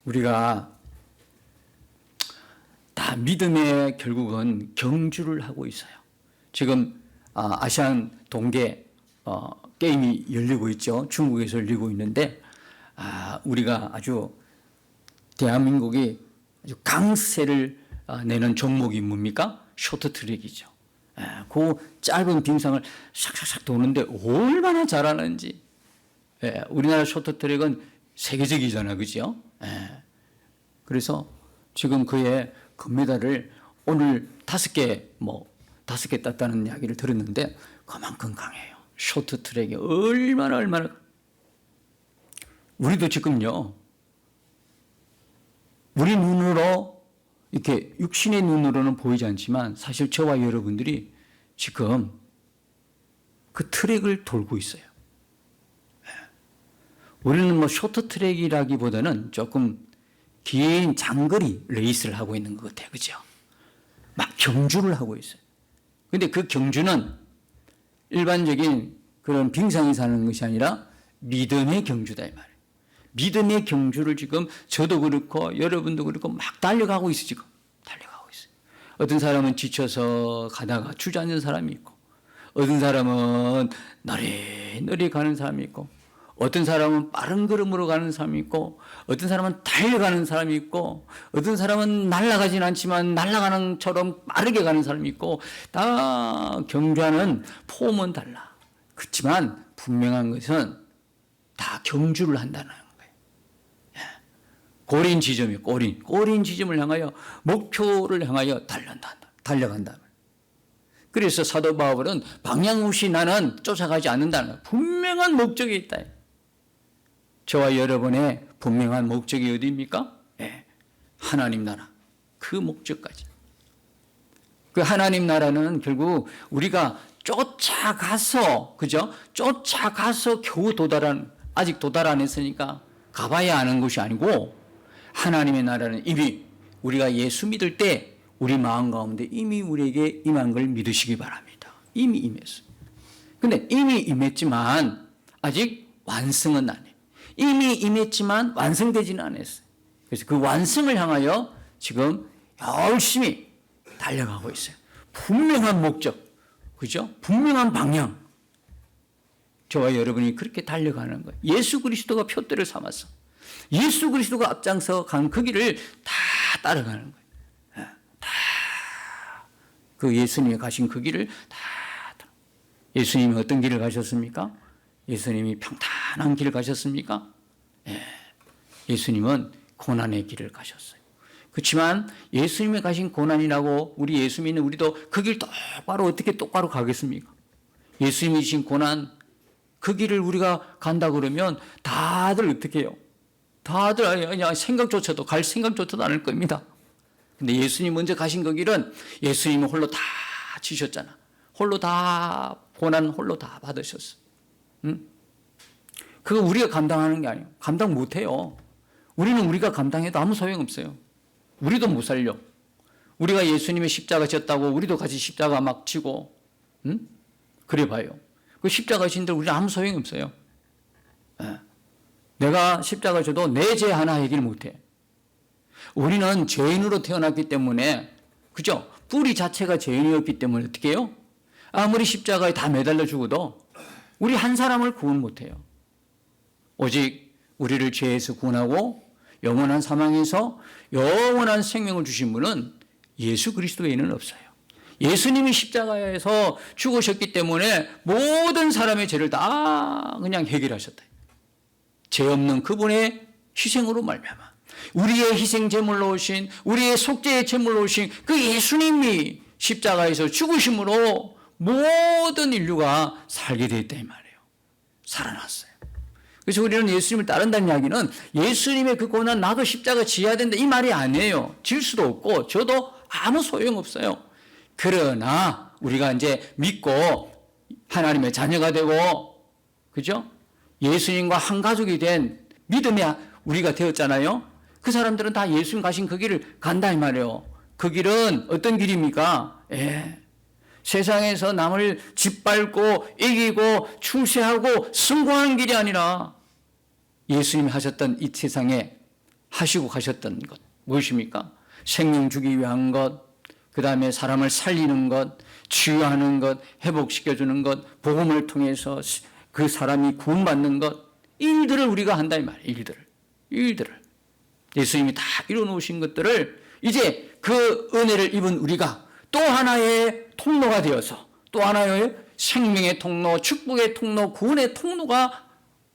우리가 다 믿음의 결국은 경주를 하고 있어요. 지금 아시안 동계 게임이 열리고 있죠. 중국에서 열리고 있는데 우리가 아주 대한민국이 아주 강세를 내는 종목이 뭡니까? 쇼트트랙이죠. 그 짧은 빙상을 샥샥샥 도는데 얼마나 잘하는지. 우리나라 쇼트트랙은 세계적이잖아요, 그죠? 그래서 지금 그의 금메달을 오늘 5개 땄다는 이야기를 들었는데 그만큼 강해요. 쇼트트랙이 얼마나 우리도 지금요, 우리 눈으로 이렇게 육신의 눈으로는 보이지 않지만 사실 저와 여러분들이 지금 그 트랙을 돌고 있어요. 우리는 뭐 쇼트트랙이라기보다는 조금 긴 장거리 레이스를 하고 있는 것 같아요. 그죠? 막 경주를 하고 있어요. 근데 그 경주는 일반적인 그런 빙상에서 하는 것이 아니라 믿음의 경주다 이 말이에요. 믿음의 경주를 지금 저도 그렇고 여러분도 그렇고 막 달려가고 있어요. 지금 달려가고 있어요. 어떤 사람은 지쳐서 가다가 주저앉는 사람이 있고, 어떤 사람은 너리너리 가는 사람이 있고, 어떤 사람은 빠른 걸음으로 가는 사람이 있고, 어떤 사람은 달려가는 사람이 있고, 어떤 사람은 날아가진 않지만 날아가는처럼 빠르게 가는 사람이 있고, 다 경주하는 폼은 달라. 그렇지만 분명한 것은 다 경주를 한다는 거예요. 꼬린 지점이에요. 꼬린 지점을 향하여 목표를 향하여 달려간다. 그래서 사도 바울은 방향 없이 나는 쫓아가지 않는다는 거예요. 분명한 목적이 있다. 저와 여러분의 분명한 목적이 어디입니까? 하나님 나라. 그 목적까지. 그 하나님 나라는 결국 우리가 쫓아가서, 그죠? 쫓아가서 겨우 아직 도달 안 했으니까 가봐야 하는 것이 아니고, 하나님의 나라는 이미 우리가 예수 믿을 때 우리 마음 가운데 이미 우리에게 임한 걸 믿으시기 바랍니다. 이미 임했어요. 근데 이미 임했지만 아직 완성은 안 해요. 이미 임했지만 완성되지는 않았어요. 그래서 그 완성을 향하여 지금 열심히 달려가고 있어요. 분명한 목적, 그죠? 분명한 방향. 저와 여러분이 그렇게 달려가는 거예요. 예수 그리스도가 표대를 삼았어. 예수 그리스도가 앞장서 간 그 길을 다 따라가는 거예요. 다 그 예수님이 가신 그 길을 다. 예수님이 어떤 길을 가셨습니까? 예수님이 평탄한 길을 가셨습니까? 예수님은 고난의 길을 가셨어요. 그렇지만 예수님이 가신 고난이라고 우리 예수 믿는 우리도 그 길 똑바로 가겠습니까? 예수님이 주신 고난 그 길을 우리가 간다 그러면 다들 어떻게 해요? 다들 그냥 갈 생각조차도 않을 겁니다. 근데 예수님 먼저 가신 그 길은 예수님이 홀로 다 지셨잖아. 홀로 다 고난 홀로 다 받으셨어. 그거 우리가 감당하는 게 아니에요. 감당 못해요. 우리가 감당해도 아무 소용없어요. 우리도 못 살려. 우리가 예수님의 십자가 졌다고 우리도 같이 십자가 막 지고 그래 봐요. 그 십자가 진들 우리 아무 소용이 없어요. 내가 십자가 져도 내 죄 하나 해결 못해. 우리는 죄인으로 태어났기 때문에, 그죠? 뿌리 자체가 죄인이었기 때문에 어떻게 해요? 아무리 십자가에 다 매달려 죽어도 우리 한 사람을 구원 못해요. 오직 우리를 죄에서 구원하고 영원한 사망에서 영원한 생명을 주신 분은 예수 그리스도 외에는 없어요. 예수님이 십자가에서 죽으셨기 때문에 모든 사람의 죄를 다 그냥 해결하셨다. 죄 없는 그분의 희생으로 말미암아 우리의 희생 제물로 오신, 우리의 속죄의 제물로 오신 그 예수님이 십자가에서 죽으심으로 모든 인류가 살게 되었다 이 말이에요. 살아났어요. 그래서 우리는 예수님을 따른다는 이야기는 예수님의 그 고난 나도 십자가 지어야 된다 이 말이 아니에요. 질 수도 없고 저도 아무 소용없어요. 그러나 우리가 이제 믿고 하나님의 자녀가 되고, 그죠? 예수님과 한 가족이 된 믿음의 우리가 되었잖아요. 그 사람들은 다 예수님 가신 그 길을 간다 이 말이에요. 그 길은 어떤 길입니까? 세상에서 남을 짓밟고 이기고 출세하고 승공하는 길이 아니라 예수님이 하셨던 이 세상에 하시고 가셨던 것 무엇입니까? 생명 주기 위한 것, 그 다음에 사람을 살리는 것, 치유하는 것, 회복시켜주는 것, 복음을 통해서 그 사람이 구원받는 것, 일들을 우리가 한다 이 말이에요. 일들을 예수님이 다 이뤄놓으신 것들을 이제 그 은혜를 입은 우리가 또 하나의 통로가 되어서, 또 하나의 생명의 통로, 축복의 통로, 구원의 통로가,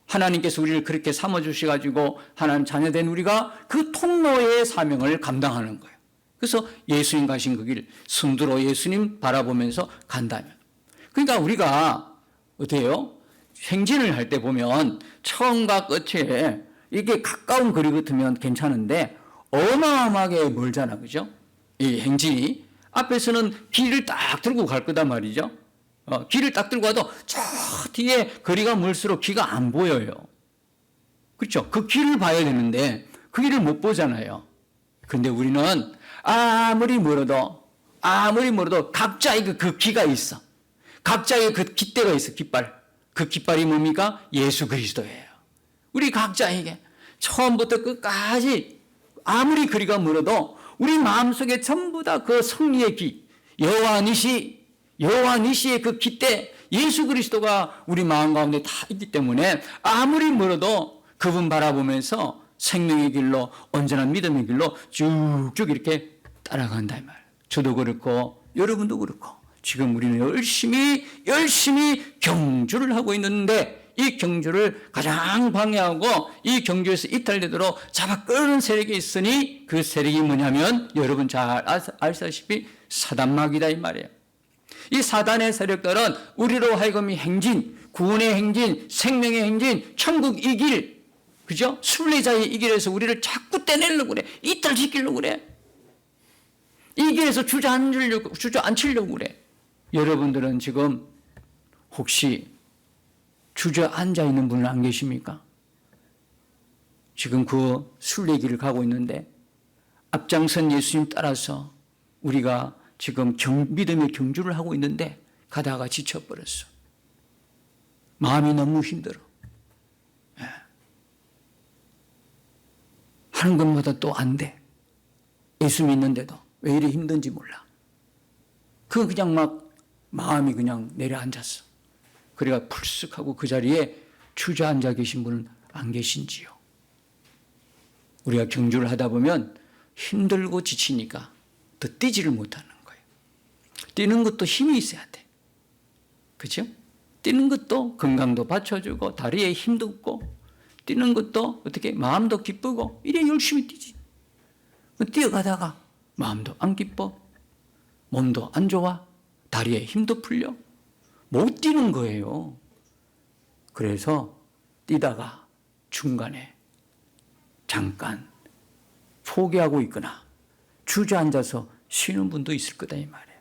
하나님께서 우리를 그렇게 삼아주셔가지고 하나님 자녀된 우리가 그 통로의 사명을 감당하는 거예요. 그래서 예수님 가신 그 길 순두로 예수님 바라보면서 간다면, 그러니까 우리가 어때요? 행진을 할 때 보면 처음과 끝에 이게 가까운 거리 같으면 괜찮은데 어마어마하게 멀잖아, 그죠? 이 행진이 앞에서는 길을 딱 들고 갈 거단 말이죠. 길을 딱 들고 가도 저 뒤에 거리가 멀수록 길가 안 보여요. 그렇죠? 그 길을 봐야 되는데 그 길을 못 보잖아요. 그런데 우리는 아무리 멀어도 각자의 그 기가 있어. 각자의 그 깃대가 있어, 깃발. 그 깃발이 뭡니까? 예수 그리스도예요. 우리 각자에게 처음부터 끝까지 아무리 거리가 멀어도 우리 마음속에 전부 다 그 승리의 기, 여호와 니시의 그 깃대, 예수 그리스도가 우리 마음 가운데 다 있기 때문에 아무리 멀어도 그분 바라보면서 생명의 길로, 언제나 믿음의 길로 쭉쭉 이렇게 따라간다 이 말. 저도 그렇고 여러분도 그렇고 지금 우리는 열심히 경주를 하고 있는데, 이 경주를 가장 방해하고 이 경주에서 이탈되도록 잡아 끌는 세력이 있으니, 그 세력이 뭐냐면 여러분 잘 아시다시피 사단마귀다 이 말이에요. 이 사단의 세력들은 우리로 하여금 이 행진, 구원의 행진, 생명의 행진, 천국 이 길, 그죠? 순례자의 이 길에서 우리를 자꾸 떼내려고 그래. 이탈시키려고 그래. 이 길에서 주저앉히려고 그래. 여러분들은 지금 혹시 주저앉아 있는 분은 안 계십니까? 지금 그 순례길을 가고 있는데 앞장선 예수님 따라서 우리가 지금 믿음의 경주를 하고 있는데 가다가 지쳐버렸어. 마음이 너무 힘들어. 하는 것마다 또 안 돼. 예수 믿는데도 왜 이리 힘든지 몰라. 그냥 막 마음이 그냥 내려앉았어. 그래가 풀쓱하고 그 자리에 주저앉아 계신 분은 안 계신지요? 우리가 경주를 하다 보면 힘들고 지치니까 더 뛰지를 못하는 거예요. 뛰는 것도 힘이 있어야 돼. 그렇죠? 뛰는 것도 건강도 받쳐주고 다리에 힘도 없고, 뛰는 것도 어떻게 마음도 기쁘고, 이래 열심히 뛰지. 뛰어가다가 마음도 안 기뻐, 몸도 안 좋아, 다리에 힘도 풀려, 못 뛰는 거예요. 그래서 뛰다가 중간에 잠깐 포기하고 있거나 주저앉아서 쉬는 분도 있을 거다 이 말이에요.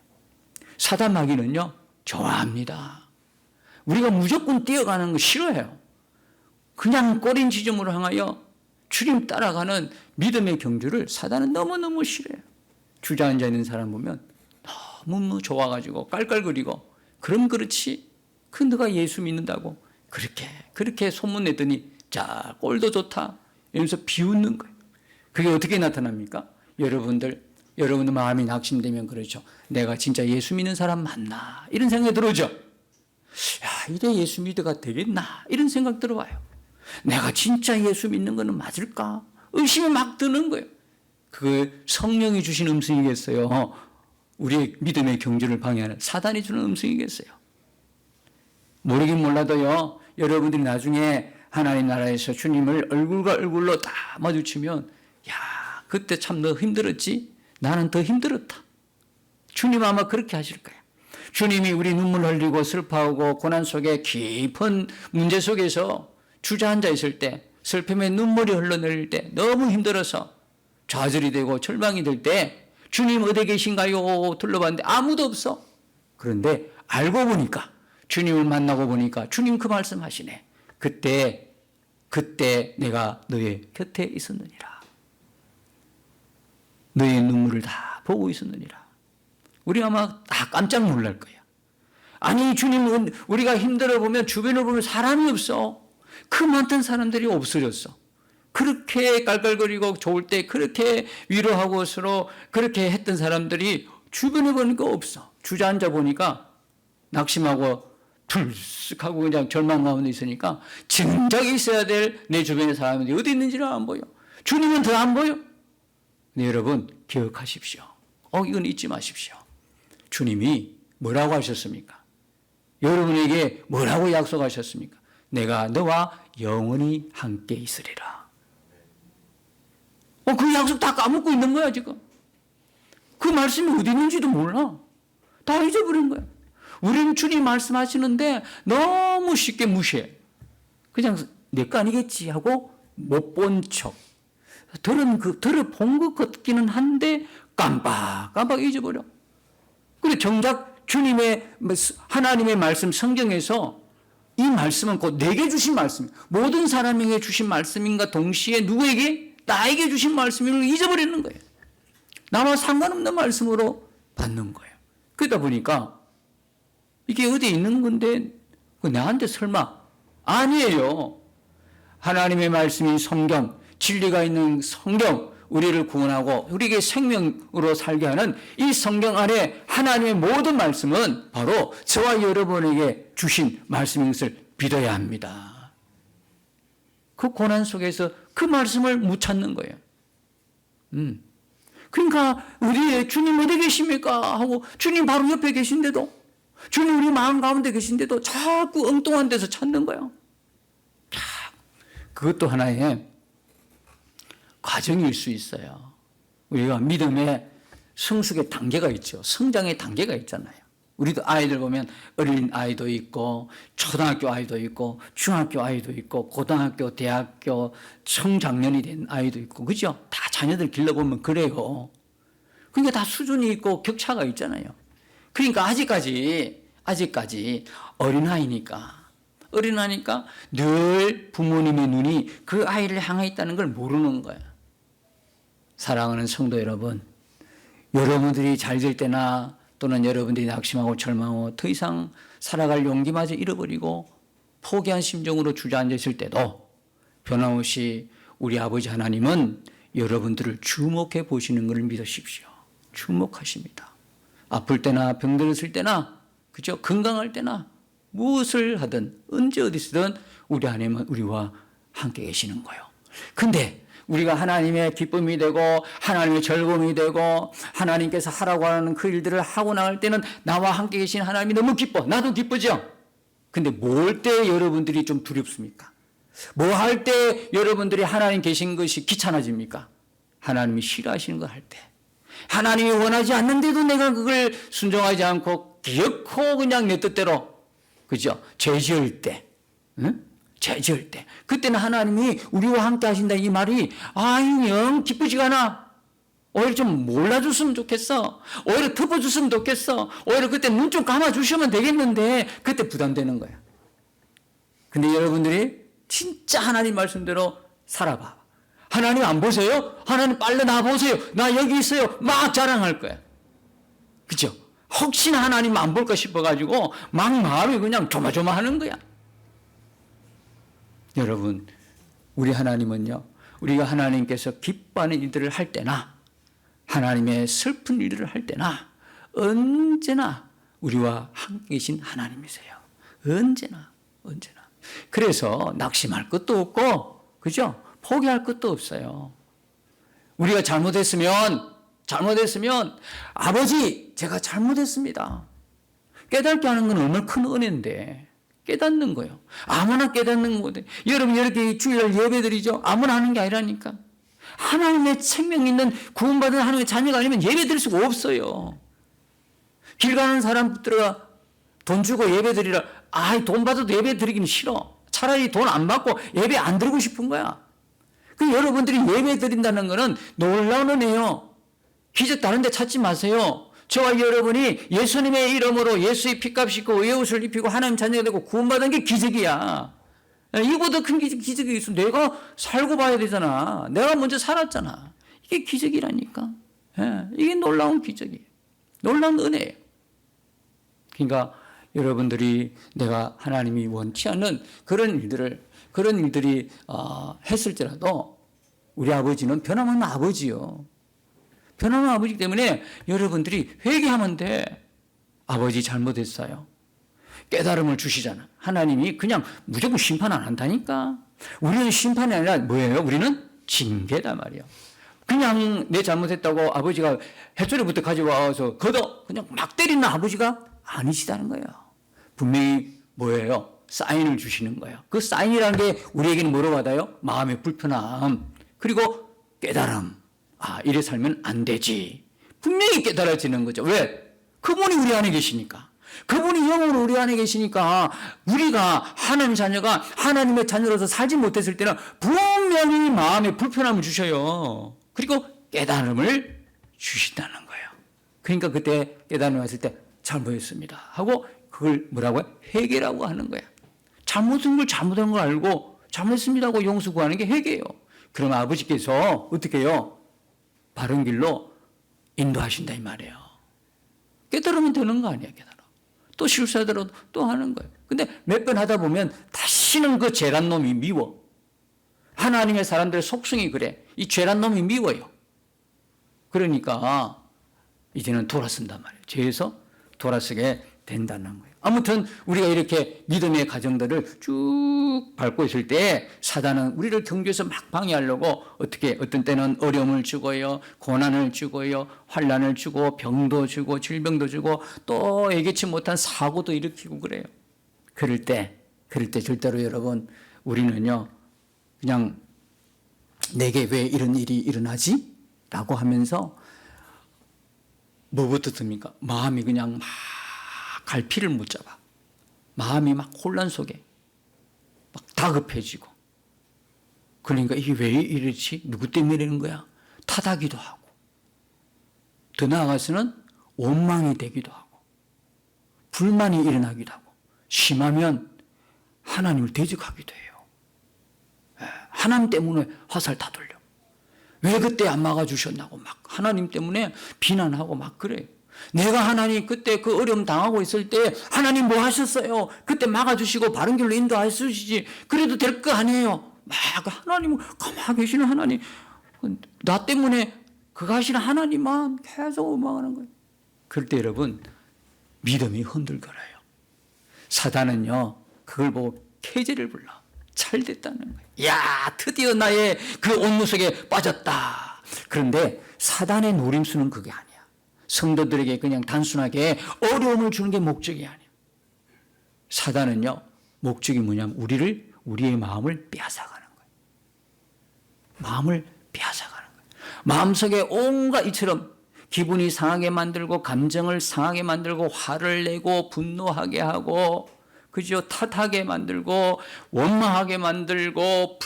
사단마귀는요 좋아합니다. 우리가 무조건 뛰어가는 거 싫어해요. 그냥 꼬린 지점으로 향하여 주님 따라가는 믿음의 경주를 사단은 너무너무 싫어해요. 주저앉아 있는 사람 보면 너무 좋아가지고 깔깔거리고, 그럼 그렇지, 그 너가 예수 믿는다고 그렇게 소문내더니 자 꼴도 좋다 이러면서 비웃는 거예요. 그게 어떻게 나타납니까? 여러분들 마음이 낙심되면 그렇죠. 내가 진짜 예수 믿는 사람 맞나 이런 생각이 들어오죠. 야, 이래 예수 믿어가 되겠나 이런 생각 들어와요. 내가 진짜 예수 믿는 거는 맞을까? 의심이 막 드는 거예요. 그 성령이 주신 음성이겠어요? 우리의 믿음의 경주를 방해하는 사단이 주는 음성이겠어요? 모르긴 몰라도요, 여러분들이 나중에 하나님 나라에서 주님을 얼굴과 얼굴로 다 마주치면, 야, 그때 참 너 힘들었지? 나는 더 힘들었다. 주님 아마 그렇게 하실 거예요. 주님이 우리 눈물 흘리고 슬퍼하고 고난 속에 깊은 문제 속에서 주저앉아 있을 때, 슬픔에 눈물이 흘러내릴 때, 너무 힘들어서 좌절이 되고 절망이 될 때 주님 어디 계신가요? 둘러봤는데 아무도 없어. 그런데 알고 보니까, 주님을 만나고 보니까 주님 그 말씀하시네. 그때 내가 너의 곁에 있었느니라. 너의 눈물을 다 보고 있었느니라. 우리 아마 다 깜짝 놀랄 거야. 아니 주님은 우리가 힘들어 보면 주변을 보면 사람이 없어. 그 많던 사람들이 없어졌어. 그렇게 깔깔거리고 좋을 때 그렇게 위로하고 서로 그렇게 했던 사람들이 주변에 보니까 없어. 주저앉아 보니까 낙심하고 불쑥하고 그냥 절망 가운데 있으니까 정작 있어야 될 내 주변의 사람들이 어디 있는지를 안 보여. 주님은 더 안 보여. 네, 여러분 기억하십시오. 이건 잊지 마십시오. 주님이 뭐라고 하셨습니까? 여러분에게 뭐라고 약속하셨습니까? 내가 너와 영원히 함께 있으리라. 그 약속 다 까먹고 있는 거야 지금. 그 말씀이 어디 있는지도 몰라. 다 잊어버린 거야. 우리는 주님 말씀하시는데 너무 쉽게 무시해. 그냥 내 거 아니겠지 하고 못 본 척. 들어본 것 같기는 한데 깜빡 잊어버려. 그리고 정작 주님의 하나님의 말씀 성경에서 이 말씀은 곧 내게 주신 말씀, 모든 사람에게 주신 말씀인가 동시에 누구에게? 나에게 주신 말씀을 잊어버리는 거예요. 나와 상관없는 말씀으로 받는 거예요. 그러다 보니까 이게 어디 있는 건데 나한테 설마? 아니에요. 하나님의 말씀인 성경, 진리가 있는 성경, 우리를 구원하고 우리에게 생명으로 살게 하는 이 성경 안에 하나님의 모든 말씀은 바로 저와 여러분에게 주신 말씀인 것을 믿어야 합니다. 그 고난 속에서 그 말씀을 못 찾는 거예요. 그러니까 우리 주님 어디 계십니까? 하고 주님 바로 옆에 계신데도, 주님 우리 마음 가운데 계신데도 자꾸 엉뚱한 데서 찾는 거예요. 그것도 하나의 과정일 수 있어요. 우리가 믿음의 성숙의 단계가 있죠. 성장의 단계가 있잖아요. 우리도 아이들 보면 어린 아이도 있고 초등학교 아이도 있고 중학교 아이도 있고 고등학교, 대학교, 청장년이 된 아이도 있고, 그죠? 다 자녀들 길러보면 그래요. 그러니까 다 수준이 있고 격차가 있잖아요. 그러니까 아직까지 어린아이니까 늘 부모님의 눈이 그 아이를 향해 있다는 걸 모르는 거예요. 사랑하는 성도 여러분, 여러분들이 잘 될 때나 또는 여러분들이 낙심하고 절망하고 더 이상 살아갈 용기마저 잃어버리고 포기한 심정으로 주저앉아 있을 때도 변함없이 우리 아버지 하나님은 여러분들을 주목해 보시는 것을 믿으십시오. 주목하십니다. 아플 때나 병들었을 때나, 그죠? 건강할 때나 무엇을 하든 언제 어디서든 우리 하나님은 우리와 함께 계시는 거예요. 근데 우리가 하나님의 기쁨이 되고 하나님의 즐거움이 되고 하나님께서 하라고 하는 그 일들을 하고 나갈 때는 나와 함께 계신 하나님이 너무 기뻐. 나도 기쁘죠? 근데 뭘 때 여러분들이 좀 두렵습니까? 뭐 할 때 여러분들이 하나님 계신 것이 귀찮아집니까? 하나님이 싫어하시는 거 할 때. 하나님이 원하지 않는데도 내가 그걸 순종하지 않고 기어코 그냥 내 뜻대로, 그죠? 죄 지을 때. 응? 죄 지을 때. 그때는 하나님이 우리와 함께 하신다 이 말이 영 기쁘지가 않아. 오히려 좀 몰라줬으면 좋겠어. 오히려 덮어줬으면 좋겠어. 오히려 그때 눈 좀 감아주시면 되겠는데 그때 부담되는 거야. 근데 여러분들이 진짜 하나님 말씀대로 살아봐. 하나님 안 보세요? 하나님 빨리 나 보세요. 나 여기 있어요. 막 자랑할 거야. 그죠? 혹시나 하나님 안 볼까 싶어가지고 막 마음이 그냥 조마조마하는 거야. 여러분, 우리 하나님은요, 우리가 하나님께서 기뻐하는 일들을 할 때나 하나님의 슬픈 일들을 할 때나 언제나 우리와 함께 계신 하나님이세요. 언제나. 그래서 낙심할 것도 없고, 그죠? 포기할 것도 없어요. 우리가 잘못했으면 아버지 제가 잘못했습니다. 깨닫게 하는 건 얼마나 큰 은혜인데 깨닫는 거예요. 아무나 깨닫는 거예요. 여러분 이렇게 주일날 예배드리죠. 아무나 하는 게 아니라니까. 하나님의 생명 있는 구원받은 하나님의 자녀가 아니면 예배드릴 수가 없어요. 길 가는 사람 들어가 돈 주고 예배드리라. 돈 받아도 예배드리기는 싫어. 차라리 돈 안 받고 예배 안 드리고 싶은 거야. 그 여러분들이 예배 드린다는 것은 놀라운 은혜요. 기적 다른 데 찾지 마세요. 저와 여러분이 예수님의 이름으로 예수의 피값 입고 의의 옷을 입히고 하나님 자녀가 되고 구원받은 게 기적이야. 이보다 큰 기적이 있으면 내가 살고 봐야 되잖아. 내가 먼저 살았잖아. 이게 기적이라니까. 이게 놀라운 기적이에요. 놀라운 은혜예요. 그러니까 여러분들이 내가 하나님이 원치 않는 그런 일들이 했을지라도 우리 아버지는 변함없는 아버지요. 변함없는 아버지이기 때문에 여러분들이 회개하면 돼. 아버지 잘못했어요. 깨달음을 주시잖아. 하나님이 그냥 무조건 심판 안 한다니까. 우리는 심판이 아니라 뭐예요? 우리는 징계다 말이야. 그냥 내 잘못했다고 아버지가 햇소리부터 가져와서 걷어 그냥 막 때리는 아버지가 아니시다는 거예요. 분명히 뭐예요? 사인을 주시는 거예요. 그 사인이라는 게 우리에게는 뭐로 받아요? 마음의 불편함 그리고 깨달음. 아, 이래 살면 안 되지. 분명히 깨달아지는 거죠. 왜? 그분이 우리 안에 계시니까. 그분이 영으로 우리 안에 계시니까 우리가 하나님 자녀가 하나님의 자녀로서 살지 못했을 때는 분명히 마음에 불편함을 주셔요. 그리고 깨달음을 주신다는 거예요. 그러니까 그때 깨달음이 왔을 때 잘못했습니다 하고 그걸 뭐라고 해요? 회개라고 하는 거야. 잘못한 걸 잘못한 걸 알고 잘못했습니다 하고 용서 구하는 게 회개예요. 그러면 아버지께서 어떻게 해요? 바른 길로 인도하신다 이 말이에요. 깨달으면 되는 거 아니야. 깨달아. 또 실수하더라도 또 하는 거예요. 근데 몇 번 하다 보면 다시는 그 죄란 놈이 미워. 하나님의 사람들의 속성이 그래. 이 죄란 놈이 미워요. 그러니까 이제는 돌아선단 말이에요. 죄에서 돌아서게 된다는 거예요. 아무튼 우리가 이렇게 믿음의 가정들을 쭉 밟고 있을 때 사단은 우리를 경주에서 막 방해하려고 어떻게 어떤 때는 어려움을 주고요. 고난을 주고요. 환난을 주고 병도 주고 질병도 주고 또 예기치 못한 사고도 일으키고 그래요. 그럴 때 절대로 여러분 우리는요. 그냥 내게 왜 이런 일이 일어나지? 라고 하면서 뭐부터 듭니까? 마음이 그냥 막 갈피를 못 잡아. 마음이 막 혼란 속에 막 다급해지고. 그러니까 이게 왜 이러지? 누구 때문에 이러는 거야? 탓하기도 하고. 더 나아가서는 원망이 되기도 하고. 불만이 일어나기도 하고. 심하면 하나님을 대적하기도 해요. 하나님 때문에 화살 다 돌려. 왜 그때 안 막아주셨나고 막 하나님 때문에 비난하고 막 그래요. 내가 하나님 그때 그 어려움 당하고 있을 때 하나님 뭐 하셨어요? 그때 막아주시고 바른 길로 인도하시지. 그래도 될 거 아니에요. 막 하나님은 가만히 계시는 하나님. 나 때문에 그거 하시는 하나님만 계속 원망하는 거예요. 그럴 때 여러분 믿음이 흔들거려요. 사단은요 그걸 보고 계제를 불러. 잘 됐다는 거예요. 야, 드디어 나의 그 온무속에 빠졌다. 그런데 사단의 노림수는 그게 아니야. 성도들에게 그냥 단순하게 어려움을 주는 게 목적이 아니야. 사단은요, 목적이 뭐냐면 우리의 마음을 빼앗아가는 거예요. 마음을 빼앗아가는 거예요. 마음속에 온갖 이처럼 기분이 상하게 만들고 감정을 상하게 만들고 화를 내고 분노하게 하고 그죠? 탓하게 만들고 원망하게 만들고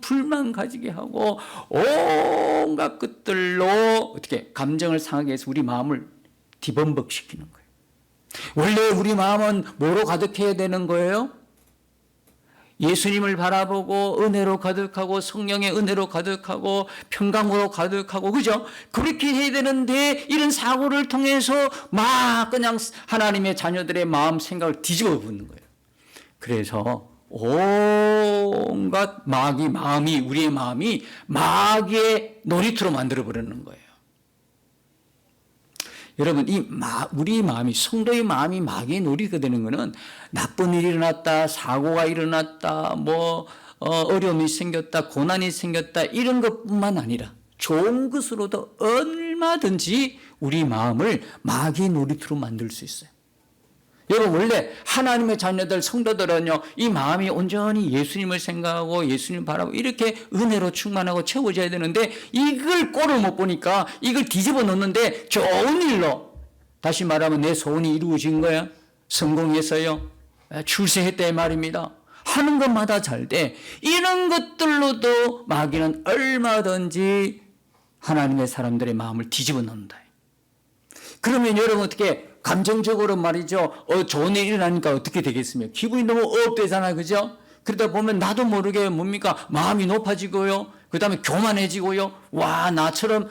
불만 가지게 하고 온갖 것들로 어떻게 감정을 상하게 해서 우리 마음을 뒤범벅시키는 거예요. 원래 우리 마음은 뭐로 가득해야 되는 거예요? 예수님을 바라보고 은혜로 가득하고 성령의 은혜로 가득하고 평강으로 가득하고 그죠? 그렇게 해야 되는데 이런 사고를 통해서 막 그냥 하나님의 자녀들의 마음 생각을 뒤집어 붓는 거예요. 그래서 온갖 우리의 마음이 마귀의 놀이터로 만들어 버리는 거예요. 여러분, 우리 마음이, 성도의 마음이 마귀의 놀이가 되는 것은 나쁜 일이 일어났다, 사고가 일어났다, 어려움이 생겼다, 고난이 생겼다, 이런 것뿐만 아니라 좋은 것으로도 얼마든지 우리 마음을 마귀의 놀이터로 만들 수 있어요. 여러분, 원래 하나님의 자녀들, 성도들은요, 이 마음이 온전히 예수님을 생각하고 예수님을 바라보고 이렇게 은혜로 충만하고 채워져야 되는데 이걸 꼴을 못 보니까 이걸 뒤집어 놓는데 좋은 일로, 다시 말하면 내 소원이 이루어진 거야. 성공했어요. 출세했대 말입니다. 하는 것마다 잘 돼. 이런 것들로도 마귀는 얼마든지 하나님의 사람들의 마음을 뒤집어 놓는다. 그러면 여러분 어떻게 감정적으로 말이죠. 좋은 일이 일어나니까 어떻게 되겠습니까? 기분이 너무 업되잖아요. 그죠? 그러다 보면 나도 모르게 뭡니까? 마음이 높아지고요. 그 다음에 교만해지고요. 와, 나처럼.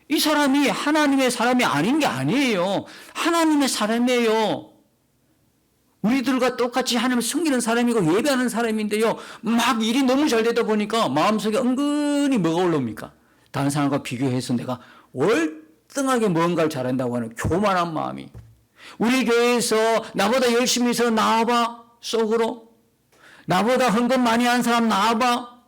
이 사람이 하나님의 사람이 아닌 게 아니에요. 하나님의 사람이에요. 우리들과 똑같이 하나님을 섬기는 사람이고 예배하는 사람인데요. 막 일이 너무 잘 되다 보니까 마음속에 은근히 뭐가 올라옵니까? 다른 사람과 비교해서 내가 월등하게 뭔가를 잘한다고 하는 교만한 마음이. 우리 교회에서 나보다 열심히 해서 나와봐. 속으로. 나보다 헌금 많이 한 사람 나와봐.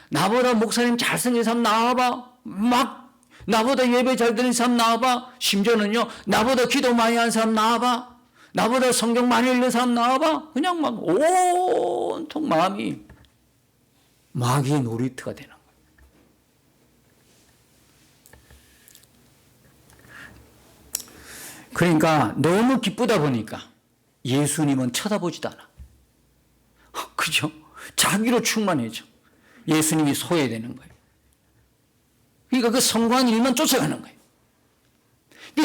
나보다 목사님 잘생긴 사람 나와봐. 막 나보다 예배 잘 드는 사람 나와봐. 심지어는요, 나보다 기도 많이 한 사람 나와봐. 나보다 성경 많이 읽는 사람 나와봐. 그냥 막 온통 마음이 마귀의 놀이터가 되는 거예요. 그러니까 너무 기쁘다 보니까 예수님은 쳐다보지도 않아. 그죠? 자기로 충만해져. 예수님이 소외되는 거예요. 그러니까 그 성공한 일만 쫓아가는 거예요.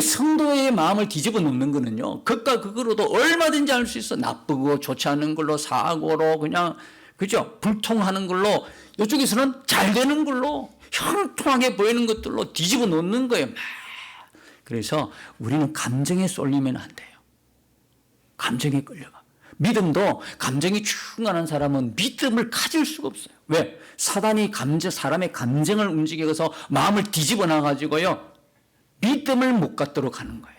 성도의 마음을 뒤집어 놓는 거는요, 극과 극으로도 얼마든지 할 수 있어. 나쁘고 좋지 않은 걸로, 사고로, 그냥, 그죠? 불통하는 걸로, 이쪽에서는 잘 되는 걸로, 형통하게 보이는 것들로 뒤집어 놓는 거예요. 그래서 우리는 감정에 쏠리면 안 돼요. 감정에 끌려가. 믿음도 감정이 충만한 사람은 믿음을 가질 수가 없어요. 왜? 사단이 사람의 감정을 움직여서 마음을 뒤집어 놔가지고요, 믿음을 못 갖도록 하는 거예요.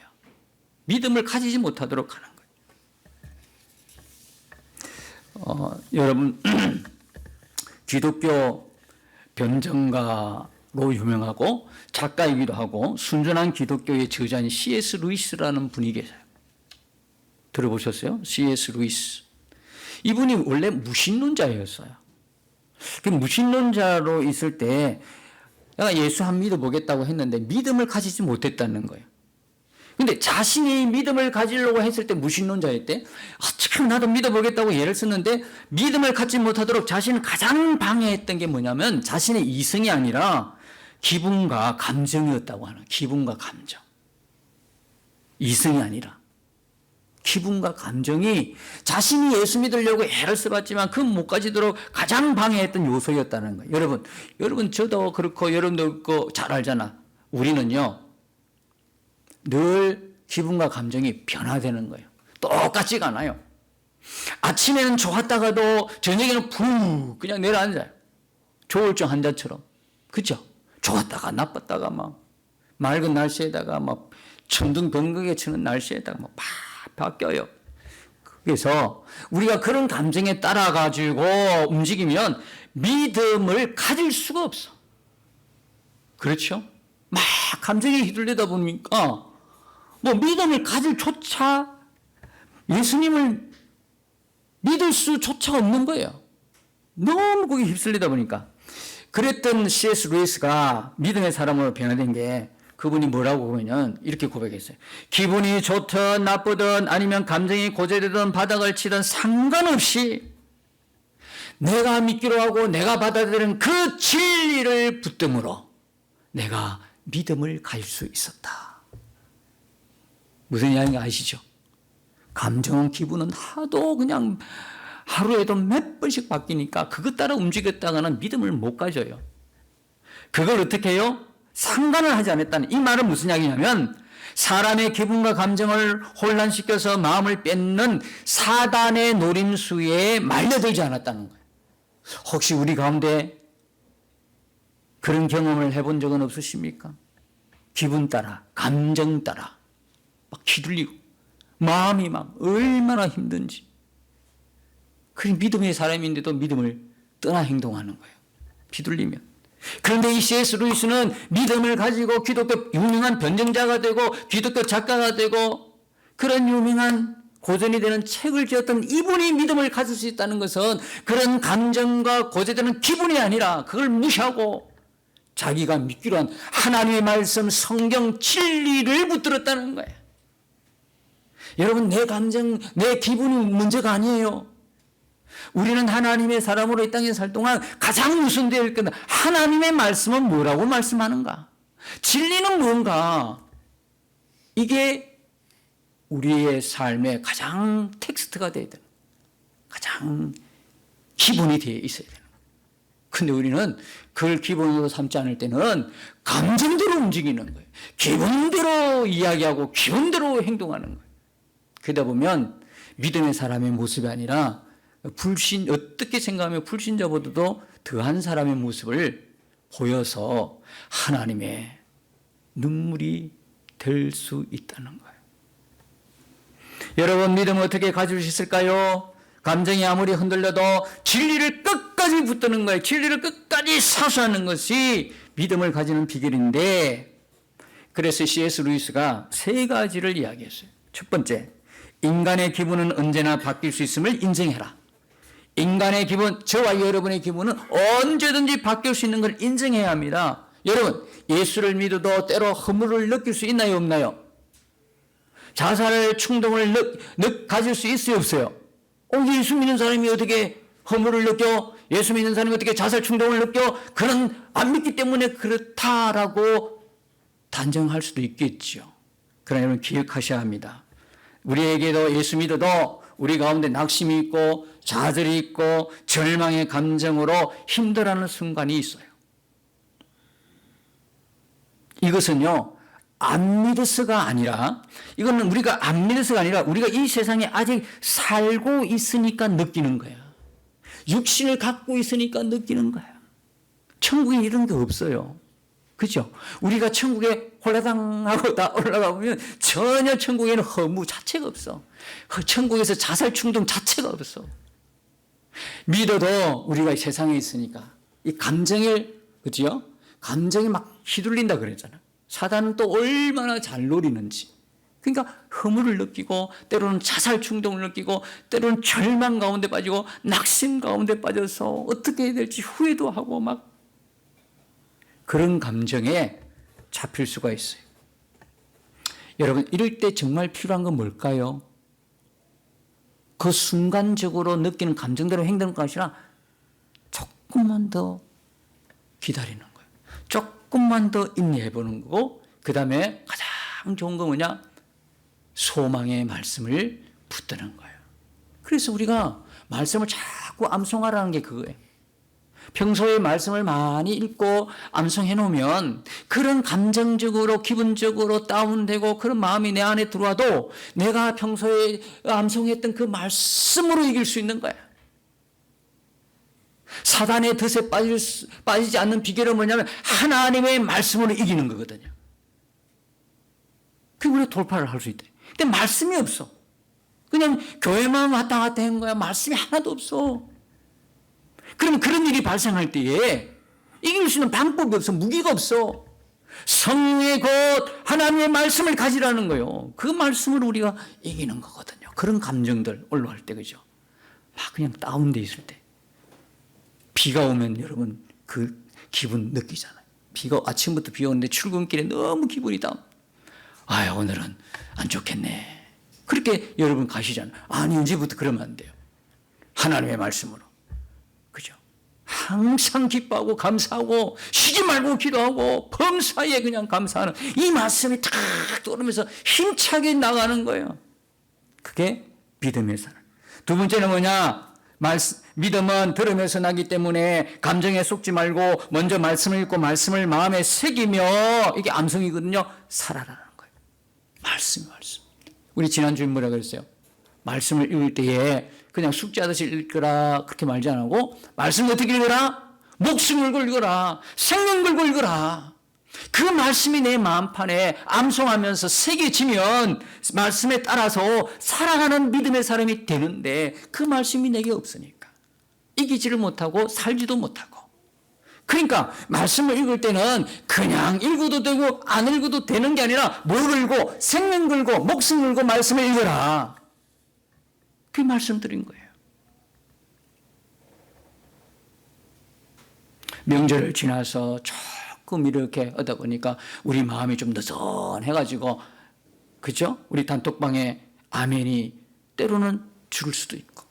믿음을 가지지 못하도록 하는 거예요. 여러분, 기독교 변증가로 유명하고 작가이기도 하고 순전한 기독교의 저자인 C.S. 루이스라는 분이 계세요. 들어보셨어요? C.S. 루이스. 이분이 원래 무신론자였어요. 그 무신론자로 있을 때 내가 예수 한 믿어보겠다고 했는데 믿음을 가지지 못했다는 거예요. 근데 자신이 믿음을 가지려고 했을 때 무신론자였대. 참 나도 믿어보겠다고 예를 썼는데 믿음을 갖지 못하도록 자신을 가장 방해했던 게 뭐냐면 자신의 이성이 아니라 기분과 감정이었다고 하는. 기분과 감정. 이성이 아니라 기분과 감정이 자신이 예수 믿으려고 애를 써봤지만 그 못 가지도록 가장 방해했던 요소였다는 거예요. 여러분 저도 그렇고 여러분도 그렇고 잘 알잖아. 우리는요 늘 기분과 감정이 변화되는 거예요. 똑같지가 않아요. 아침에는 좋았다가도 저녁에는 푹 그냥 내려앉아요. 조울증 환자처럼. 그죠? 좋았다가 나빴다가 막 맑은 날씨에다가 막 천둥 번개에 치는 날씨에다가 막 바뀌어요. 그래서 우리가 그런 감정에 따라 가지고 움직이면 믿음을 가질 수가 없어. 그렇죠? 막 감정에 휘둘리다 보니까 뭐 믿음을 가질 조차 예수님을 믿을 수조차 없는 거예요. 너무 거기에 휩쓸리다 보니까. 그랬던 C.S. 루이스가 믿음의 사람으로 변화된 게 그분이 뭐라고 보면 이렇게 고백했어요. 기분이 좋든 나쁘든 아니면 감정이 고조되든 바닥을 치든 상관없이 내가 믿기로 하고 내가 받아들이는 그 진리를 붙듦으로 내가 믿음을 가질 수 있었다. 무슨 이야기인지 아시죠? 감정은 기분은 하도 그냥 하루에도 몇 번씩 바뀌니까 그것 따라 움직였다가는 믿음을 못 가져요. 그걸 어떻게 해요? 상관을 하지 않았다는. 이 말은 무슨 이야기냐면 사람의 기분과 감정을 혼란시켜서 마음을 뺏는 사단의 노림수에 말려들지 않았다는 거예요. 혹시 우리 가운데 그런 경험을 해본 적은 없으십니까? 기분 따라, 감정 따라 막 휘둘리고 마음이 막 얼마나 힘든지. 그 믿음의 사람인데도 믿음을 떠나 행동하는 거예요. 휘둘리면. 그런데 이 C.S. 루이스는 믿음을 가지고 기독교 유명한 변증자가 되고 기독교 작가가 되고 그런 유명한 고전이 되는 책을 지었던 이분이 믿음을 가질 수 있다는 것은 그런 감정과 고조되는 기분이 아니라 그걸 무시하고 자기가 믿기로 한 하나님의 말씀 성경 진리를 붙들었다는 거예요. 여러분, 내 감정, 내 기분이 문제가 아니에요. 우리는 하나님의 사람으로 이 땅에 살 동안 가장 우선되어 있는 하나님의 말씀은 뭐라고 말씀하는가? 진리는 뭔가? 이게 우리의 삶의 가장 텍스트가 되어야 되는, 가장 기본이 되어 있어야 되는. 근데 우리는 그걸 기본으로 삼지 않을 때는 감정대로 움직이는 거예요. 기분대로 이야기하고 기분대로 행동하는 거예요. 그러다 보면 믿음의 사람의 모습이 아니라 어떻게 생각하면 불신자보다도 더한 사람의 모습을 보여서 하나님의 눈물이 될 수 있다는 거예요. 여러분, 믿음을 어떻게 가질 수 있을까요? 감정이 아무리 흔들려도 진리를 끝까지 붙드는 거예요. 진리를 끝까지 사수하는 것이 믿음을 가지는 비결인데, 그래서 C.S. 루이스가 세 가지를 이야기했어요. 첫 번째, 인간의 기분은 언제나 바뀔 수 있음을 인정해라. 인간의 기분, 저와 여러분의 기분은 언제든지 바뀔 수 있는 걸 인정해야 합니다. 여러분, 예수를 믿어도 때로 허물을 느낄 수 있나요, 없나요? 자살 충동을 가질 수 있어요, 없어요? 예수 믿는 사람이 어떻게 허물을 느껴? 예수 믿는 사람이 어떻게 자살 충동을 느껴? 그런 안 믿기 때문에 그렇다라고 단정할 수도 있겠죠. 그러나 여러분, 기억하셔야 합니다. 우리에게도 예수 믿어도 우리 가운데 낙심이 있고 좌절이 있고 절망의 감정으로 힘들어하는 순간이 있어요. 이것은요, 안 믿어서가 아니라, 이거는 우리가 안 믿어서가 아니라 우리가 이 세상에 아직 살고 있으니까 느끼는 거야. 육신을 갖고 있으니까 느끼는 거야. 천국에 이런 게 없어요. 그죠? 우리가 천국에 홀라당하고 다 올라가 보면 전혀 천국에는 허무 자체가 없어. 천국에서 자살 충동 자체가 없어. 믿어도 우리가 이 세상에 있으니까 이 감정을, 그죠? 감정이 막 휘둘린다 그랬잖아. 사단은 또 얼마나 잘 노리는지. 그러니까 허물을 느끼고 때로는 자살 충동을 느끼고 때로는 절망 가운데 빠지고 낙심 가운데 빠져서 어떻게 해야 될지 후회도 하고 막 그런 감정에 잡힐 수가 있어요. 여러분, 이럴 때 정말 필요한 건 뭘까요? 그 순간적으로 느끼는 감정대로 행동하는 것이 아니라 조금만 더 기다리는 거예요. 조금만 더 인내해보는 거고, 그 다음에 가장 좋은 건 뭐냐? 소망의 말씀을 붙드는 거예요. 그래서 우리가 말씀을 자꾸 암송하라는 게 그거예요. 평소에 말씀을 많이 읽고 암송해 놓으면 그런 감정적으로 기분적으로 다운되고 그런 마음이 내 안에 들어와도 내가 평소에 암송했던 그 말씀으로 이길 수 있는 거야. 사단의 덫에 빠지지 않는 비결은 뭐냐면 하나님의 말씀으로 이기는 거거든요. 그게 우리가 돌파를 할 수 있대. 근데 말씀이 없어. 그냥 교회만 왔다 갔다 한 거야. 말씀이 하나도 없어. 그러면 그런 일이 발생할 때에 이길 수 있는 방법이 없어. 무기가 없어. 성령의 곧 하나님의 말씀을 가지라는 거예요. 그 말씀으로 우리가 이기는 거거든요. 그런 감정들 올라갈 때, 그죠? 막 그냥 다운돼 있을 때. 비가 오면 여러분 그 기분 느끼잖아요. 아침부터 비 오는데 출근길에 너무 기분이 다운. 오늘은 안 좋겠네. 그렇게 여러분 가시잖아요. 아니, 언제부터 그러면 안 돼요. 하나님의 말씀으로. 그죠? 항상 기뻐하고 감사하고 쉬지 말고 기도하고 범사에 그냥 감사하는 이 말씀이 탁 떠오르면서 힘차게 나가는 거예요. 그게 믿음의 사람. 두 번째는 뭐냐? 믿음은 들으면서 나기 때문에 감정에 속지 말고 먼저 말씀을 읽고 말씀을 마음에 새기며, 이게 암송이거든요. 살아라는 거예요. 말씀. 우리 지난주에 뭐라 그랬어요? 말씀을 읽을 때에 그냥 숙제하듯이 읽거라 그렇게 말지 안 하고, 말씀을 어떻게 읽어라? 목숨을 걸고 읽어라. 생명 걸고 읽어라. 그 말씀이 내 마음판에 암송하면서 새겨지면 말씀에 따라서 살아가는 믿음의 사람이 되는데, 그 말씀이 내게 없으니까 이기지를 못하고 살지도 못하고. 그러니까 말씀을 읽을 때는 그냥 읽어도 되고 안 읽어도 되는 게 아니라 뭘 걸고 생명 걸고 목숨 걸고 말씀을 읽어라. 그 말씀드린 거예요. 명절을 지나서 조금 이렇게 하다 보니까 우리 마음이 좀 느슨해가지고, 그죠? 우리 단톡방에 아멘이 때로는 줄을 수도 있고.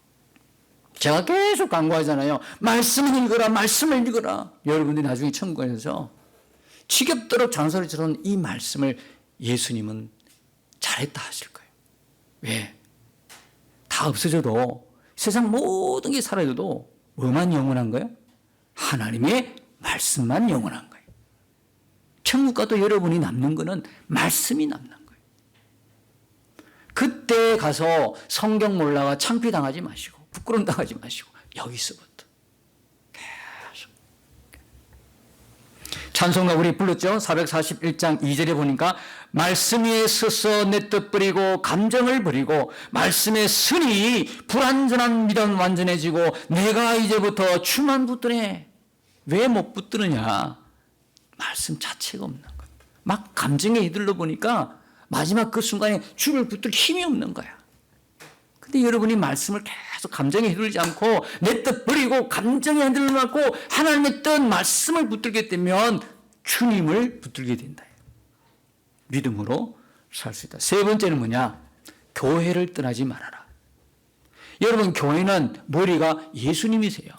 제가 계속 강구하잖아요. 말씀을 읽어라, 말씀을 읽어라. 여러분들이 나중에 천국에서 지겹도록 잔소리처럼 이 말씀을 예수님은 잘했다 하실 거예요. 왜? 다 없어져도, 세상 모든 게 사라져도 뭐만 영원한 거예요? 하나님의 말씀만 영원한 거예요. 천국 가도 여러분이 남는 거는 말씀이 남는 거예요. 그때 가서 성경 몰라가 창피당하지 마시고 부끄러움 당하지 마시고 여기서부터 계속. 찬송가 우리 불렀죠. 441장 2절에 보니까 말씀 위에 서서 내 뜻 버리고 감정을 버리고 말씀에 서니 불완전한 믿음 완전해지고 내가 이제부터 주만 붙드네. 왜 못 붙드느냐? 말씀 자체가 없는 거야. 막 감정에 휘둘러 보니까 마지막 그 순간에 주를 붙들 힘이 없는 거야. 근데 여러분이 말씀을 계속 감정에 휘둘리지 않고 내 뜻 버리고 감정에 흔들리지 않고 하나님의 뜻 말씀을 붙들게 되면 주님을 붙들게 된다. 믿음으로 살 수 있다. 세 번째는 뭐냐? 교회를 떠나지 말아라. 여러분, 교회는 머리가 예수님이세요.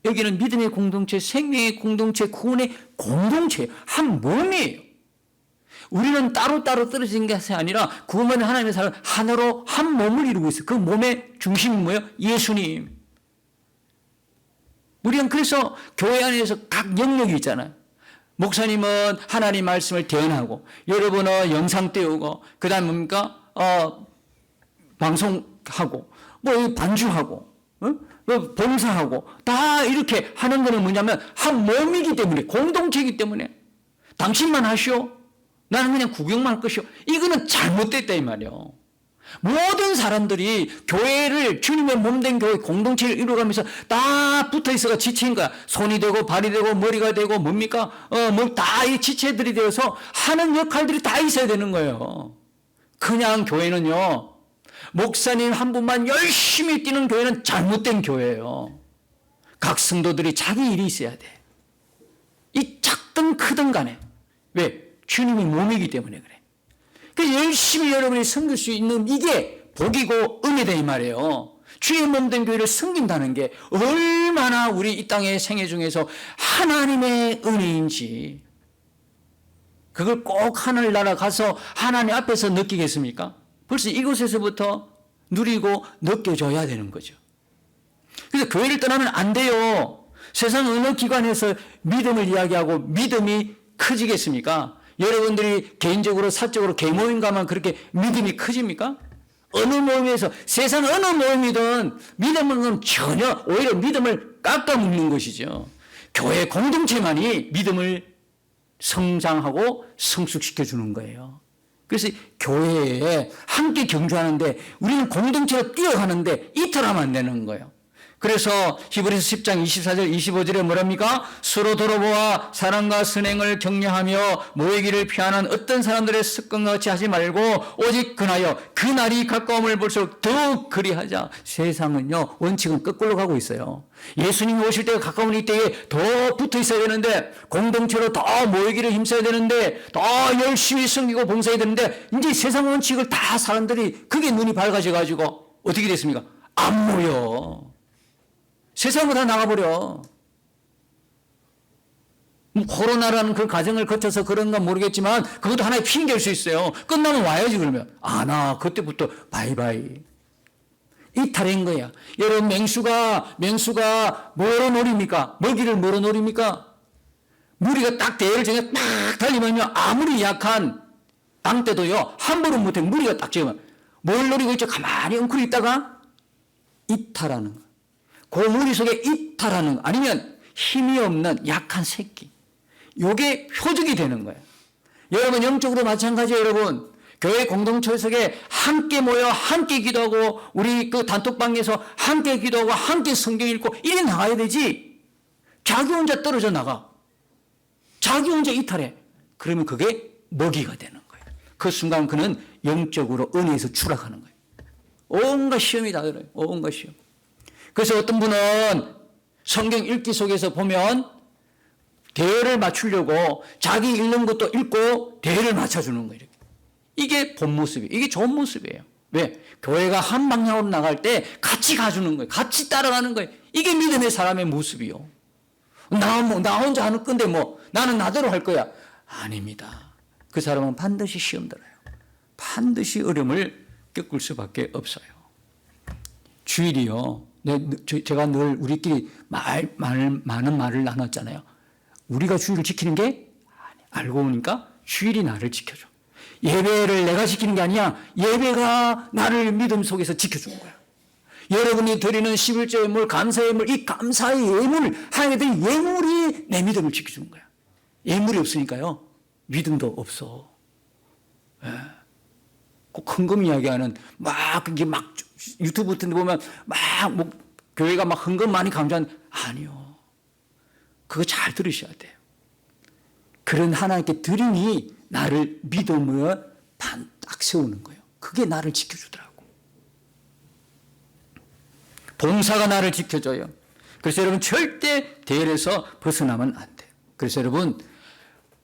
여기는 믿음의 공동체, 생명의 공동체, 구원의 공동체예요. 한 몸이에요. 우리는 따로따로 떨어진 것이 아니라 구원받은 하나님의 사람 하나로 한 몸을 이루고 있어요. 그 몸의 중심이 뭐예요? 예수님. 우리는 그래서 교회 안에서 각 영역이 있잖아요. 목사님은 하나님 말씀을 대언하고, 여러분은 영상 띄우고, 그 다음 뭡니까? 방송하고, 뭐 반주하고, 뭐 봉사하고, 다 이렇게 하는 거는 뭐냐면 한 몸이기 때문에, 공동체이기 때문에 당신만 하시오. 나는 그냥 구경만 할 것이오. 이거는 잘못됐다 이 말이요. 모든 사람들이 교회를 주님의 몸된 교회 공동체를 이루어가면서 다 붙어있어가 지체인 거야. 손이 되고 발이 되고 머리가 되고 뭡니까? 뭐 다 이 지체들이 되어서 하는 역할들이 다 있어야 되는 거예요. 그냥 교회는요, 목사님 한 분만 열심히 뛰는 교회는 잘못된 교회예요. 각 성도들이 자기 일이 있어야 돼. 이 작든 크든 간에. 왜? 주님의 몸이기 때문에 그래. 그 열심히 여러분이 섬길 수 있는 이게 복이고 은혜다 이 말이에요. 주의 몸된 교회를 섬긴다는 게 얼마나 우리 이 땅의 생애 중에서 하나님의 은혜인지, 그걸 꼭 하늘나라 가서 하나님 앞에서 느끼겠습니까? 벌써 이곳에서부터 누리고 느껴져야 되는 거죠. 그래서 교회를 떠나면 안 돼요. 세상 어느 기관에서 믿음을 이야기하고 믿음이 커지겠습니까? 여러분들이 개인적으로 사적으로 개모임 가면 그렇게 믿음이 커집니까? 어느 모임에서, 세상 어느 모임이든 믿음은 전혀 오히려 믿음을 깎아먹는 것이죠. 교회 공동체만이 믿음을 성장하고 성숙시켜 주는 거예요. 그래서 교회에 함께 경주하는데 우리는 공동체로 뛰어가는데 이탈하면 안 되는 거예요. 그래서 히브리서 10장 24절 25절에 뭐랍니까? 서로 돌아보아 사랑과 선행을 격려하며 모이기를 피하는 어떤 사람들의 습관과 같이 하지 말고 오직 그나여 그 날이 가까움을 볼수록 더욱 그리하자. 세상은요, 원칙은 거꾸로 가고 있어요. 예수님이 오실 때가 가까운 이때에 더 붙어 있어야 되는데, 공동체로 더 모이기를 힘써야 되는데, 더 열심히 섬기고 봉사해야 되는데, 이제 세상 원칙을 다 사람들이 그게 눈이 밝아져 가지고 어떻게 됐습니까? 안 모여. 세상으로 다 나가버려. 코로나라는 그 과정을 거쳐서 그런가 모르겠지만 그것도 하나의 핑계일 수 있어요. 끝나면 와야지 그러면. 안 와. 그때부터 바이바이. 이탈인 거야. 여러분, 맹수가 뭐로 노립니까? 먹이를 뭐로 노립니까? 무리가 딱 대를 정해 딱 달리면요, 아무리 약한 땅떼도요 함부로 못해. 무리가 딱 지으면 뭘 노리고 있죠? 가만히 엉클 있다가 이탈하는 거야. 그 무리 속에 이탈하는 거, 아니면 힘이 없는 약한 새끼, 요게 표적이 되는 거예요. 여러분, 영적으로 마찬가지예요. 여러분, 교회 공동체 속에 함께 모여 함께 기도하고 우리 그 단톡방에서 함께 기도하고 함께 성경 읽고 이래 나가야 되지. 자기 혼자 떨어져 나가, 자기 혼자 이탈해. 그러면 그게 먹이가 되는 거예요. 그 순간 그는 영적으로 은혜에서 추락하는 거예요. 온갖 시험이 다 들어요. 온갖 시험. 그래서 어떤 분은 성경 읽기 속에서 보면 대열을 맞추려고 자기 읽는 것도 읽고 대열을 맞춰주는 거예요. 이게 본 모습이에요. 이게 좋은 모습이에요. 왜? 교회가 한 방향으로 나갈 때 같이 가주는 거예요. 같이 따라가는 거예요. 이게 믿음의 사람의 모습이요. 나 혼자 하는 건데 나는 나대로 할 거야. 아닙니다. 그 사람은 반드시 시험 들어요. 반드시 어려움을 겪을 수밖에 없어요. 주일이요. 제가 늘 우리끼리 많은 말을 나눴잖아요. 우리가 주일을 지키는 게 알고 보니까 주일이 나를 지켜줘. 예배를 내가 지키는 게 아니야. 예배가 나를 믿음 속에서 지켜주는 거야. 여러분이 드리는 11조 예물, 감사의 예물, 이 감사의 예물, 하나님께 드린 예물이 내 믿음을 지켜주는 거야. 예물이 없으니까요, 믿음도 없어. 예. 꼭 헌금 이야기하는, 그게 유튜브 같은 데 보면, 교회가 헌금 많이 강조한, 아니요. 그거 잘 들으셔야 돼요. 그런 하나님께 드림이 나를 믿음으로 딱 세우는 거예요. 그게 나를 지켜주더라고. 봉사가 나를 지켜줘요. 그래서 여러분 절대 대열에서 벗어나면 안 돼요. 그래서 여러분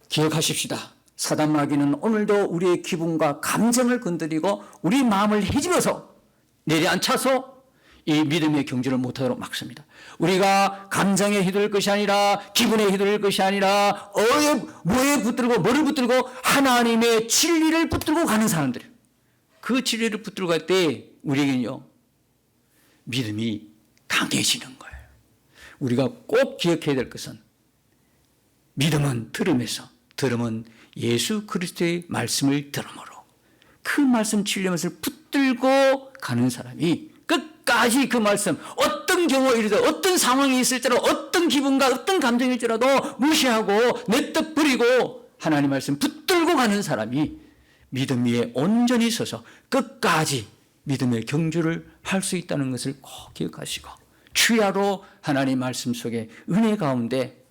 기억하십시다. 사단 마귀는 오늘도 우리의 기분과 감정을 건드리고 우리 마음을 헤집어서 내려앉혀서 이 믿음의 경주를 못하도록 막습니다. 우리가 감정에 휘둘릴 것이 아니라, 기분에 휘둘릴 것이 아니라, 뭐에 붙들고 뭐를 붙들고 하나님의 진리를 붙들고 가는 사람들이에요. 그 진리를 붙들고 갈 때 우리에게는요, 믿음이 강해지는 거예요. 우리가 꼭 기억해야 될 것은, 믿음은 들음에서, 들음은 예수 그리스도의 말씀을 들음으로, 그 말씀 진리 말씀을 붙들고 가는 사람이 끝까지 그 말씀, 어떤 경우이라도, 어떤 상황이 있을지라도, 어떤 기분과 어떤 감정일지라도 무시하고 내떡 버리고 하나님 말씀 붙들고 가는 사람이 믿음 위에 온전히 서서 끝까지 믿음의 경주를 할 수 있다는 것을 꼭 기억하시고, 주야로 하나님 말씀 속에 은혜 가운데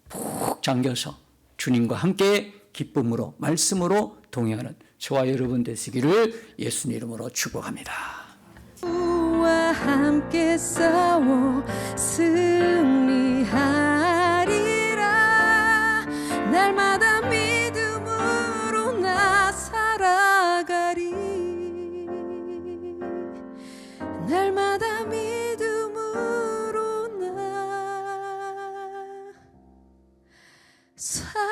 푹 잠겨서 주님과 함께 기쁨으로 말씀으로 동행하는 저와 여러분 되시기를 예수님 이름으로 축복합니다. 주와 함께 싸워 승리하리라. 날마다 믿음으로 나 살아가리. 날마다 믿음으로 나 살아가리.